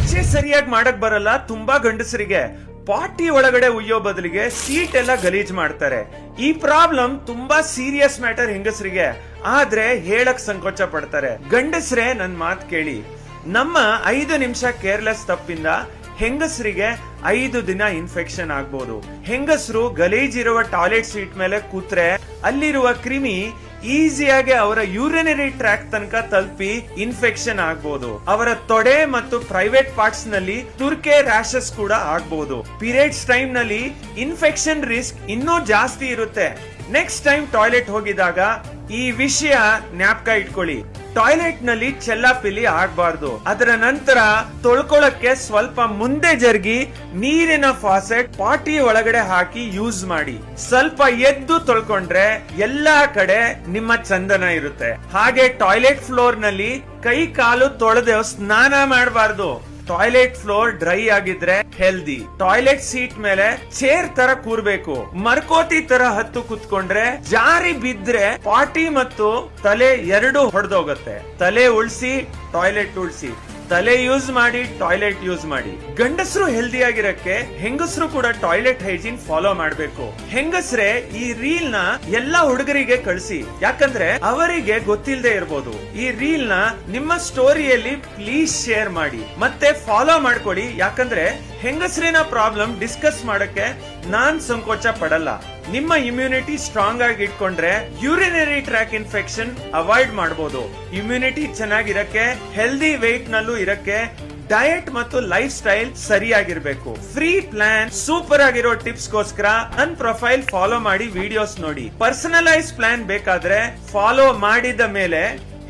ಆಚೆ ಸರಿಯಾಗಿ ಮಾಡಕ್ ಬರಲ್ಲ ತುಂಬಾ ಗಂಡಸರಿಗೆ. ಪಾಟಿ ಒಳಗಡೆ ಉಯ್ಯೋ ಬದಲಿಗೆ ಸೀಟ್ ಎಲ್ಲ ಗಲೀಜ್ ಮಾಡ್ತಾರೆ. ಈ ಪ್ರಾಬ್ಲಮ್ ತುಂಬಾ ಸೀರಿಯಸ್ ಮ್ಯಾಟರ್ ಹೆಂಗಸರಿಗೆ, ಆದ್ರೆ ಹೇಳಕ್ ಸಂಕೋಚ ಪಡ್ತಾರೆ. ಗಂಡಸ್ರೆ ನನ್ ಮಾತ್ ಕೇಳಿ, ನಮ್ಮ 5 ನಿಮಿಷ ಕೇರ್ಲೆಸ್ ತಪ್ಪಿಂದ ಹೆಂಗಸರಿಗೆ 5 ದಿನ ಇನ್ಫೆಕ್ಷನ್ ಆಗ್ಬಹುದು. ಹೆಂಗಸರು ಗಲೀಜಿರುವ ಟಾಯ್ಲೆಟ್ ಸೀಟ್ ಮೇಲೆ ಕೂತ್ರೆ ಅಲ್ಲಿರುವ ಕ್ರಿಮಿ ಈಸಿಯಾಗಿ ಅವರ ಯೂರಿನರಿ ಟ್ರ್ಯಾಕ್ ತನಕ ತಲುಪಿ ಇನ್ಫೆಕ್ಷನ್ ಆಗ್ಬಹುದು. ಅವರ ತೊಡೆ ಮತ್ತು ಪ್ರೈವೇಟ್ ಪಾರ್ಟ್ಸ್ ನಲ್ಲಿ ತುರ್ಕೆ ರ್ಯಾಶಸ್ ಕೂಡ ಆಗ್ಬಹುದು. ಪೀರಿಯಡ್ಸ್ ಟೈಮ್ ನಲ್ಲಿ ಇನ್ಫೆಕ್ಷನ್ ರಿಸ್ಕ್ ಇನ್ನೂ ಜಾಸ್ತಿ ಇರುತ್ತೆ. ನೆಕ್ಸ್ಟ್ ಟೈಮ್ ಟಾಯ್ಲೆಟ್ ಹೋಗಿದಾಗ ಈ ವಿಷಯ ಜ್ಞಾಪಕ ಇಟ್ಕೊಳ್ಳಿ. ಟಾಯ್ಲೆಟ್ ನಲ್ಲಿ ಚೆಲ್ಲಾಪಿಲಿ ಆಗ್ಬಾರ್ದು. ಅದರ ನಂತರ ತೊಳ್ಕೊಳಕ್ಕೆ ಸ್ವಲ್ಪ ಮುಂದೆ ಜರುಗಿ ನೀರಿನ ಫಾಸೆಟ್ ಪಾಟಿ ಒಳಗಡೆ ಹಾಕಿ ಯೂಸ್ ಮಾಡಿ. ಸ್ವಲ್ಪ ಎದ್ದು ತೊಳ್ಕೊಂಡ್ರೆ ಎಲ್ಲಾ ಕಡೆ ನಿಮ್ಮ ಚಂದನ ಇರುತ್ತೆ. ಹಾಗೆ ಟಾಯ್ಲೆಟ್ ಫ್ಲೋರ್ ನಲ್ಲಿ ಕೈ ಕಾಲು ತೊಳೆದು ಸ್ನಾನ ಮಾಡಬಾರ್ದು. ಟಾಯ್ಲೆಟ್ ಫ್ಲೋರ್ ಡ್ರೈ ಆಗಿದ್ರೆ ಹೆಲ್ದಿ. ಟಾಯ್ಲೆಟ್ ಸೀಟ್ ಮೇಲೆ ಚೇರ್ ತರ ಕೂರ್ಬೇಕು. ಮರ್ಕೋತಿ ತರ ಹತ್ತು ಕುತ್ಕೊಂಡ್ರೆ ಜಾರಿ ಬಿದ್ರೆ ಪಾಟಿ ಮತ್ತು ತಲೆ ಎರಡು ಹೊಡೆದೋಗತ್ತೆ. ತಲೆ ಉಳ್ಸಿ ಟಾಯ್ಲೆಟ್ ಉಳ್ಸಿ, ತಲೆ ಯೂಸ್ ಮಾಡಿ ಟಾಯ್ಲೆಟ್ ಯೂಸ್ ಮಾಡಿ. ಗಂಡಸರು ಹೆಲ್ದಿ ಆಗಿರಕ್ಕೆ ಹೆಂಗಸರು ಕೂಡ ಟಾಯ್ಲೆಟ್ ಹೈಜೀನ್ ಫಾಲೋ ಮಾಡ್ಬೇಕು. ಹೆಂಗಸ್ರೆ ಈ ರೀಲ್ ನ ಎಲ್ಲಾ ಹುಡುಗರಿಗೆ ಕಳಿಸಿ, ಯಾಕಂದ್ರೆ ಅವರಿಗೆ ಗೊತ್ತಿಲ್ಲದೆ ಇರಬಹುದು. ಈ ರೀಲ್ ನ ನಿಮ್ಮ ಸ್ಟೋರಿಯಲ್ಲಿ ಪ್ಲೀಸ್ ಶೇರ್ ಮಾಡಿ ಮತ್ತೆ ಫಾಲೋ ಮಾಡ್ಕೊಳ್ಳಿ. ಯಾಕಂದ್ರೆ ಹೆಂಗಸರಿನ ಪ್ರಾಬ್ಲಮ್ ಡಿಸ್ಕಸ್ ಮಾಡಕ್ಕೆ ನಾನ್ ಸಂಕೋಚ ಪಡಲ್ಲ. ನಿಮ್ಮ ಇಮ್ಯುನಿಟಿ ಸ್ಟ್ರಾಂಗ್ ಆಗಿ ಇಟ್ಕೊಂಡ್ರೆ ಯೂರಿನರಿ ಟ್ರ್ಯಾಕ್ ಇನ್ಫೆಕ್ಷನ್ ಅವಾಯ್ಡ್ ಮಾಡಬಹುದು. ಇಮ್ಯುನಿಟಿ ಚೆನ್ನಾಗಿರಕ್ಕೆ, ಹೆಲ್ದಿ ವೆಯ್ಟ್ ನಲ್ಲೂ ಇರಕ್ಕೆ ಡಯಟ್ ಮತ್ತು ಲೈಫ್ ಸ್ಟೈಲ್ ಸರಿಯಾಗಿರ್ಬೇಕು. ಫ್ರೀ ಪ್ಲಾನ್, ಸೂಪರ್ ಆಗಿರೋ ಟಿಪ್ಸ್ ಗೋಸ್ಕರ ನನ್ ಪ್ರೊಫೈಲ್ ಫಾಲೋ ಮಾಡಿ ವಿಡಿಯೋಸ್ ನೋಡಿ. ಪರ್ಸನಲೈಸ್ ಪ್ಲಾನ್ ಬೇಕಾದ್ರೆ ಫಾಲೋ ಮಾಡಿದ ಮೇಲೆ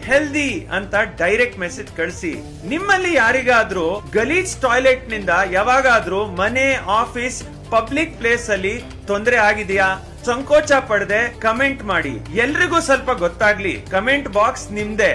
ಹೆಲ್ದಿ ಅಂತ ಡೈರೆಕ್ಟ್ ಮೆಸೇಜ್ ಕಳಿಸಿ. ನಿಮ್ಮಲ್ಲಿ ಯಾರಿಗಾದ್ರೂ ಗಲೀಜ್ ಟಾಯ್ಲೆಟ್ ನಿಂದ ಯಾವಾಗಾದ್ರೂ ಮನೆ, ಆಫೀಸ್, ಪಬ್ಲಿಕ್ ಪ್ಲೇಸ್ ಅಲ್ಲಿ ತೊಂದರೆ ಆಗಿದೆಯಾ? ಸಂಕೋಚ ಪಡದೆ ಕಮೆಂಟ್ ಮಾಡಿ. ಎಲ್ರಿಗೂ ಸ್ವಲ್ಪ ಗೊತ್ತಾಗ್ಲಿ. ಕಮೆಂಟ್ ಬಾಕ್ಸ್ ನಿಮ್ದೆ.